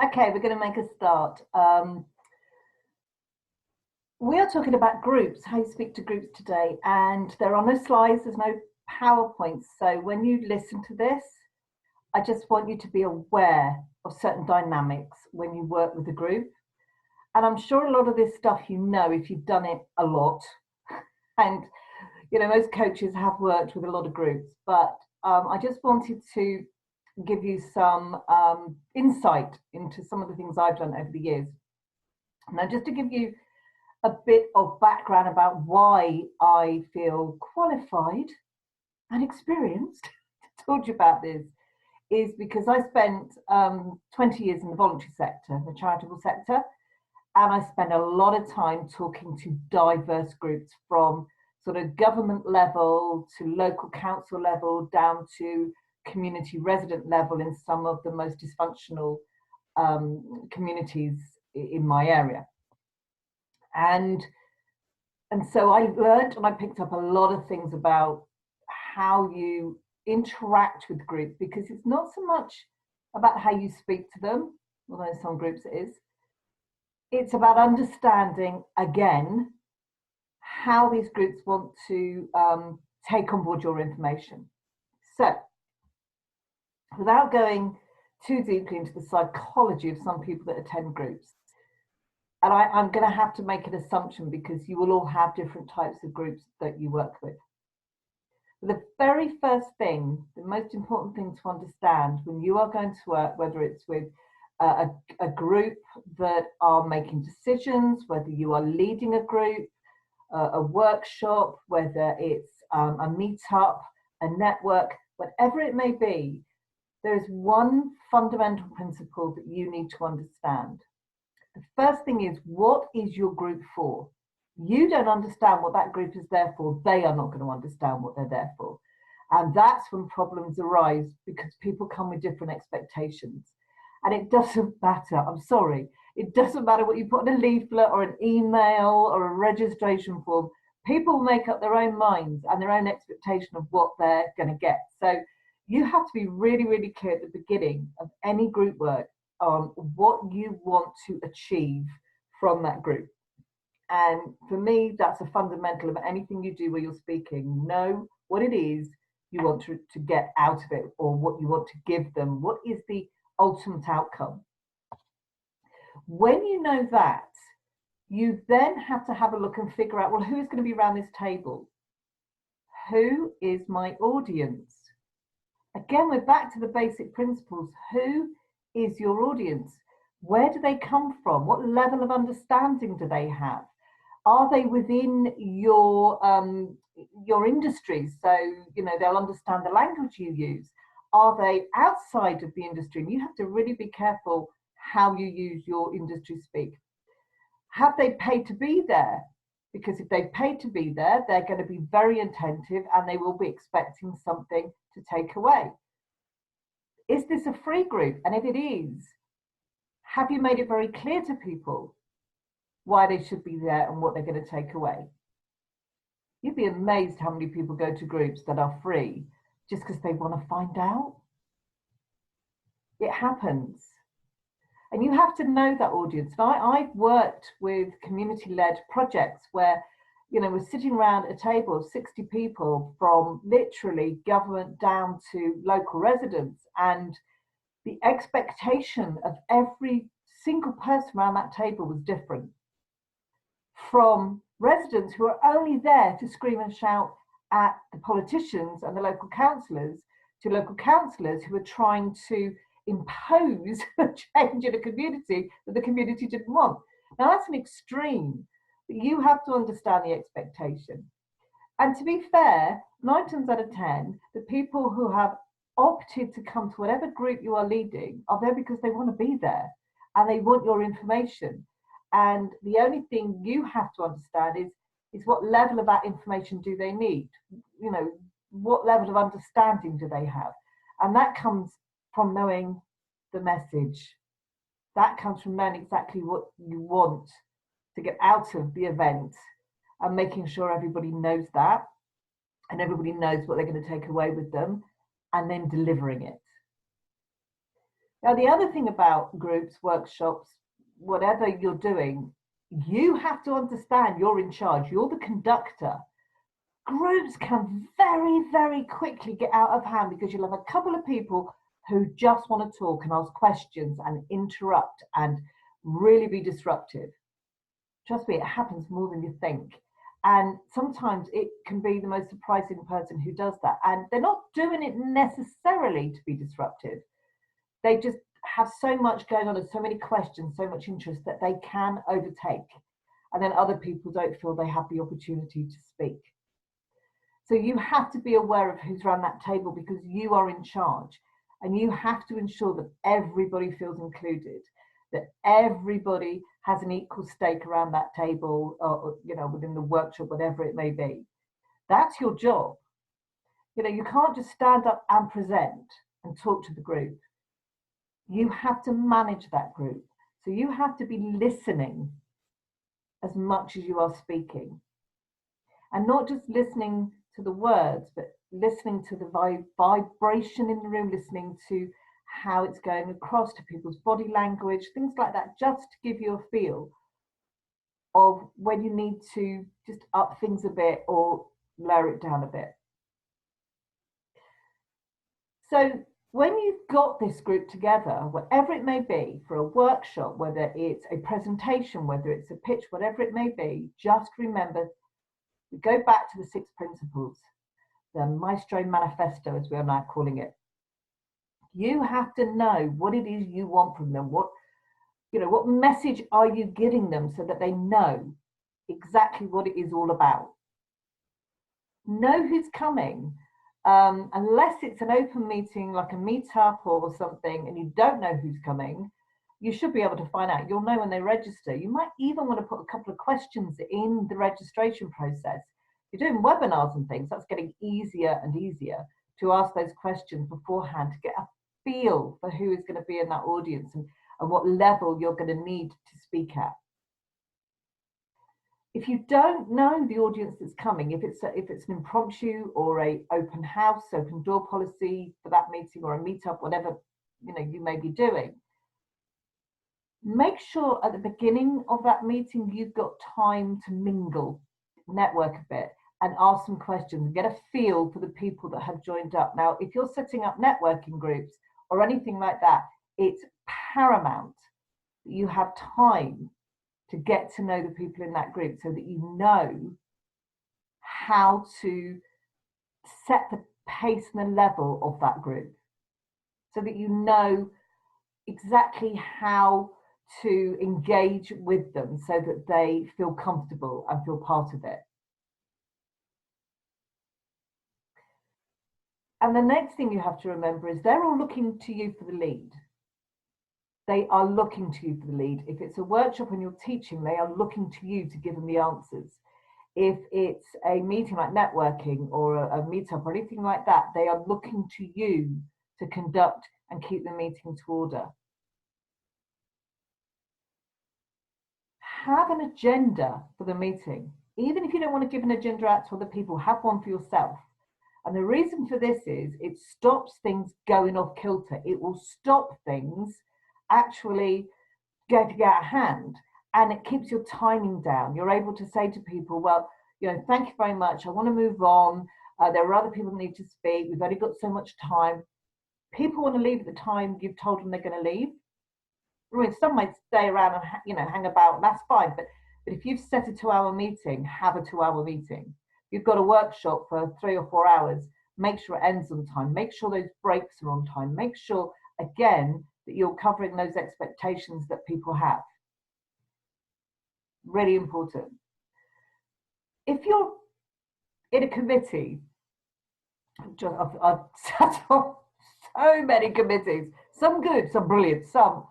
Okay, we're going to make a start. We are talking about groups, how you speak to groups today, and there are no slides, there's no PowerPoints. So when you listen to this, I just want you to be aware of certain dynamics when you work with a group. And I'm sure a lot of this stuff you know if you've done it a lot. And, you know, most coaches have worked with a lot of groups, but I just wanted to give you some insight into some of the things I've done over the years. Now, just to give you a bit of background about why I feel qualified and experienced to talk to you about this is because I spent 20 years in the voluntary sector, the charitable sector, and I spend a lot of time talking to diverse groups from sort of government level to local council level down to community resident level in some of the most dysfunctional communities in my area. And so I learned and I picked up a lot of things about how you interact with groups, because it's not so much about how you speak to them, although some groups it is. It's about understanding, again, how these groups want to take on board your information. So, without going too deeply into the psychology of some people that attend groups, and I'm going to have to make an assumption because you will all have different types of groups that you work with. The very first thing, the most important thing to understand when you are going to work, whether it's with a group that are making decisions, whether you are leading a group, a workshop, whether it's a meetup, a network, whatever it may be, there is one fundamental principle that you need to understand. The first thing is, what is your group for? You don't understand what that group is there for. They are not going to understand what they're there for. And that's when problems arise, because people come with different expectations. And it doesn't matter, I'm sorry, it doesn't matter what you put in a leaflet or an email or a registration form. People make up their own minds and their own expectation of what they're going to get. So you have to be really, really clear at the beginning of any group work on what you want to achieve from that group. And for me, that's a fundamental of anything you do where you're speaking. Know what it is you want to get out of it, or what you want to give them. What is the ultimate outcome? When you know that, you then have to have a look and figure out, well, who's going to be around this table? Who is my audience? Again, we're back to the basic principles. Who is your audience? Where do they come from? What level of understanding do they have? Are they within your industry? So, you know, they'll understand the language you use. Are they outside of the industry? And you have to really be careful how you use your industry speak. Have they paid to be there? Because if they've paid to be there, they're going to be very attentive and they will be expecting something to take away. Is this a free group? And if it is, have you made it very clear to people why they should be there and what they're going to take away? You'd be amazed how many people go to groups that are free just because they want to find out. It happens. And you have to know that audience. Now, I've worked with community-led projects where, you know, we're sitting around a table of 60 people from literally government down to local residents, and the expectation of every single person around that table was different. From residents who are only there to scream and shout at the politicians and the local councillors, to local councillors who are trying to impose a change in a community that the community didn't want. Now, that's an extreme, but you have to understand the expectation. And to be fair, 9 times out of 10, the people who have opted to come to whatever group you are leading are there because they want to be there and they want your information. And the only thing you have to understand is what level of that information do they need? You know, what level of understanding do they have? And that comes from knowing the message. That comes from knowing exactly what you want to get out of the event and making sure everybody knows that and everybody knows what they're going to take away with them, and then delivering it. Now, the other thing about groups, workshops, whatever you're doing, you have to understand you're in charge, you're the conductor. Groups can very, very quickly get out of hand because you'll have a couple of people who just want to talk and ask questions and interrupt and really be disruptive. Trust me, it happens more than you think. And sometimes it can be the most surprising person who does that. And they're not doing it necessarily to be disruptive. They just have so much going on and so many questions, so much interest that they can overtake. And then other people don't feel they have the opportunity to speak. So you have to be aware of who's around that table because you are in charge. And you have to ensure that everybody feels included, that everybody has an equal stake around that table, or within the workshop, whatever it may be. That's your job. You can't just stand up and present and talk to the group. You have to manage that group. So you have to be listening as much as you are speaking. And not just listening to the words, but listening to the vibration in the room, listening to how it's going across, to people's body language, things like that, just to give you a feel of when you need to just up things a bit or lower it down a bit. So when you've got this group together, whatever it may be, for a workshop, whether it's a presentation, whether it's a pitch, whatever it may be, just remember, we go back to the 6 principles, the Maestro Manifesto, as we are now calling it. You have to know what it is you want from them. What message are you giving them so that they know exactly what it is all about? Know who's coming. Unless it's an open meeting like a meetup or something and you don't know who's coming, you should be able to find out. You'll know when they register. You might even want to put a couple of questions in the registration process. You're doing webinars and things, that's getting easier and easier to ask those questions beforehand to get a feel for who is going to be in that audience and what level you're going to need to speak at. If you don't know the audience that's coming, if it's an impromptu or a open house, open door policy for that meeting or a meetup, whatever you may be doing, make sure at the beginning of that meeting you've got time to mingle, network a bit, and ask some questions and get a feel for the people that have joined up. Now, if you're setting up networking groups or anything like that, it's paramount that you have time to get to know the people in that group so that you know how to set the pace and the level of that group, so that you know exactly how to engage with them so that they feel comfortable and feel part of it. And the next thing you have to remember is they're all looking to you for the lead. They are looking to you for the lead. If it's a workshop and you're teaching, they are looking to you to give them the answers. If it's a meeting like networking or a meetup or anything like that, they are looking to you to conduct and keep the meeting to order. Have an agenda for the meeting. Even if you don't want to give an agenda out to other people, have one for yourself. And the reason for this is it stops things going off kilter. It will stop things actually going to get out of hand, and it keeps your timing down. You're able to say to people, well, thank you very much. I want to move on. There are other people who need to speak. We've only got so much time. People want to leave at the time you've told them they're going to leave. I mean, some might stay around and hang about. That's fine. But if you've set a 2-hour meeting, have a 2-hour meeting. You've got a workshop for 3 or 4 hours. Make sure it ends on time. Make sure those breaks are on time. Make sure, again, that you're covering those expectations that people have. Really important. If you're in a committee, I've sat on so many committees, some good, some brilliant, some,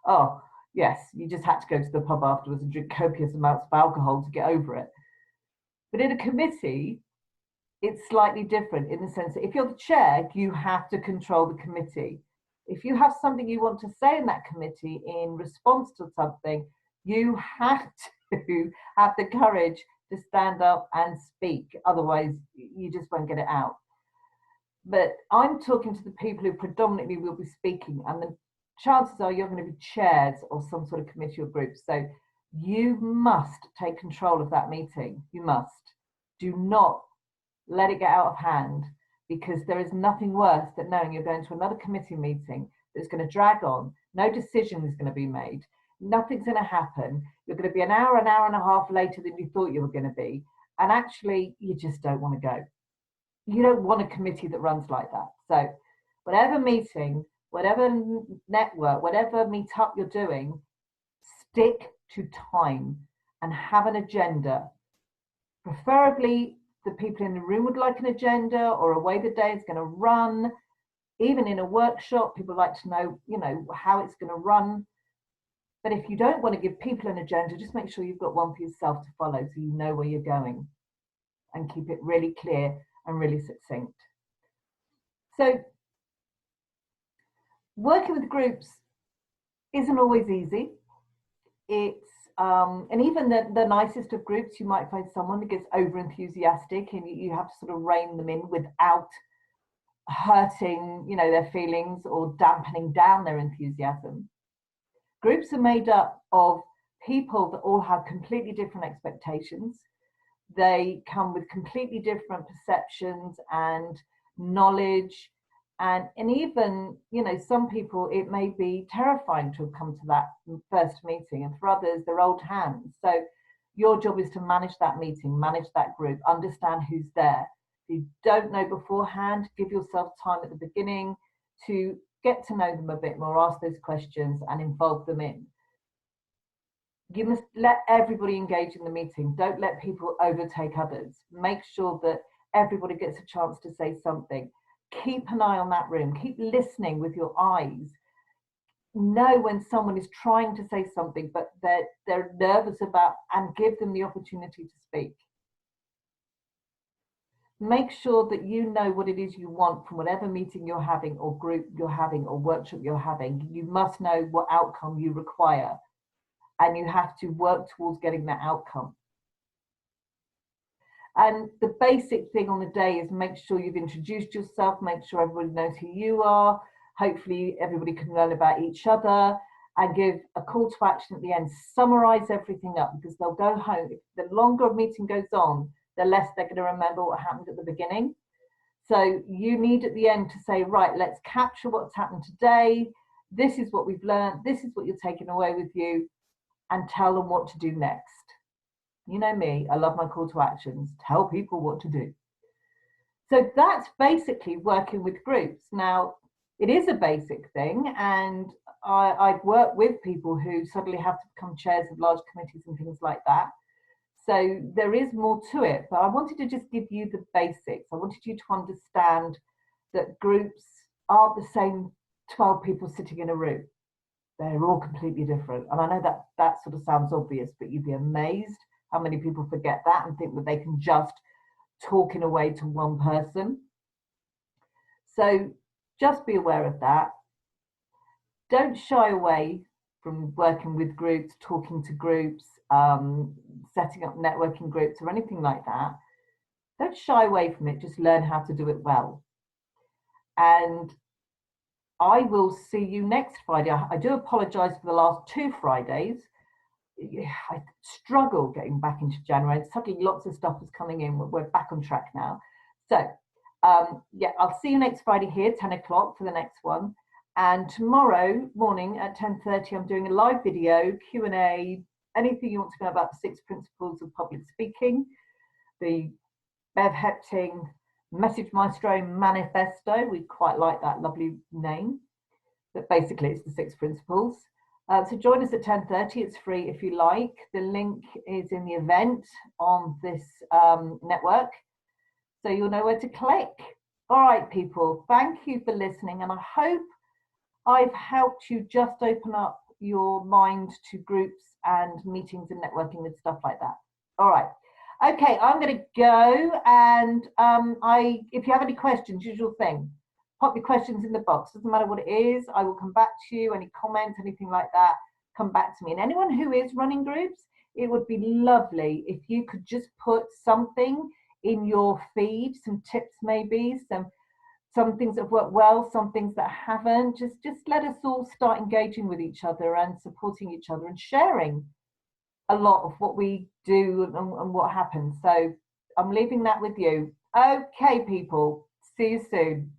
oh, yes, you just had to go to the pub afterwards and drink copious amounts of alcohol to get over it. But in a committee, it's slightly different in the sense that if you're the chair, you have to control the committee. If you have something you want to say in that committee in response to something, you have to have the courage to stand up and speak. Otherwise, you just won't get it out. But I'm talking to the people who predominantly will be speaking, and chances are you're going to be chairs of some sort of committee or group. So you must take control of that meeting. You must. Do not let it get out of hand, because there is nothing worse than knowing you're going to another committee meeting that's going to drag on. No decision is going to be made. Nothing's going to happen. You're going to be an hour and a half later than you thought you were going to be. And actually, you just don't want to go. You don't want a committee that runs like that. So whatever meeting, whatever network, whatever meetup you're doing, stick to time and have an agenda. Preferably, the people in the room would like an agenda or a way the day is going to run. Even in a workshop, people like to know, how it's going to run. But if you don't want to give people an agenda, just make sure you've got one for yourself to follow so you know where you're going, and keep it really clear and really succinct. So working with groups isn't always easy. It's and even the nicest of groups, you might find someone that gets over enthusiastic, and you have to sort of rein them in without hurting, their feelings or dampening down their enthusiasm. Groups are made up of people that all have completely different expectations. They come with completely different perceptions and knowledge. And even, some people, it may be terrifying to have come to that first meeting, and for others, they're old hands. So your job is to manage that meeting, manage that group, understand who's there. If you don't know beforehand, give yourself time at the beginning to get to know them a bit more, ask those questions and involve them in. You must let everybody engage in the meeting. Don't let people overtake others. Make sure that everybody gets a chance to say something. Keep an eye on that room. Keep listening with your eyes. Know when someone is trying to say something, but they're nervous about, and give them the opportunity to speak. Make sure that you know what it is you want from whatever meeting you're having, or group you're having, or workshop you're having. You must know what outcome you require, and you have to work towards getting that outcome. And the basic thing on the day is make sure you've introduced yourself, make sure everybody knows who you are. Hopefully everybody can learn about each other, and give a call to action at the end. Summarize everything up, because they'll go home. If the longer a meeting goes on, the less they're going to remember what happened at the beginning. So you need at the end to say, right, let's capture what's happened today. This is what we've learned. This is what you're taking away with you, and tell them what to do next. You know me, I love my call to actions. Tell people what to do. So that's basically working with groups. Now, it is a basic thing, and I've worked with people who suddenly have to become chairs of large committees and things like that. So there is more to it, but I wanted to just give you the basics. I wanted you to understand that groups aren't the same 12 people sitting in a room. They're all completely different. And I know that sort of sounds obvious, but you'd be amazed how many people forget that and think that they can just talk in a way to one person. So just be aware of that. Don't shy away from working with groups, talking to groups, setting up networking groups or anything like that. Don't shy away from it, just learn how to do it well. And I will see you next Friday. I do apologise for the last 2 Fridays. I struggle getting back into January. Suddenly lots of stuff is coming in. We're back on track now. So yeah, I'll see you next Friday here, 10 o'clock for the next one. And tomorrow morning at 10:30, I'm doing a live video, Q&A, anything you want to know about the 6 principles of public speaking, the Bev Hepting Message Maestro Manifesto. We quite like that lovely name, but basically it's the 6 principles. So join us at 10:30. It's free if you like. The link is in the event on this network, so you'll know where to click. All right, people, thank you for listening, and I hope I've helped you just open up your mind to groups and meetings and networking and stuff like that. All right. Okay, I'm going to go, and if you have any questions, usual thing, pop your questions in the box. Doesn't matter what it is. I will come back to you. Any comments, anything like that, come back to me. And anyone who is running groups, it would be lovely if you could just put something in your feed, some tips maybe, some things that have worked well, some things that haven't. Just let us all start engaging with each other and supporting each other and sharing a lot of what we do and what happens. So I'm leaving that with you. Okay, people, see you soon.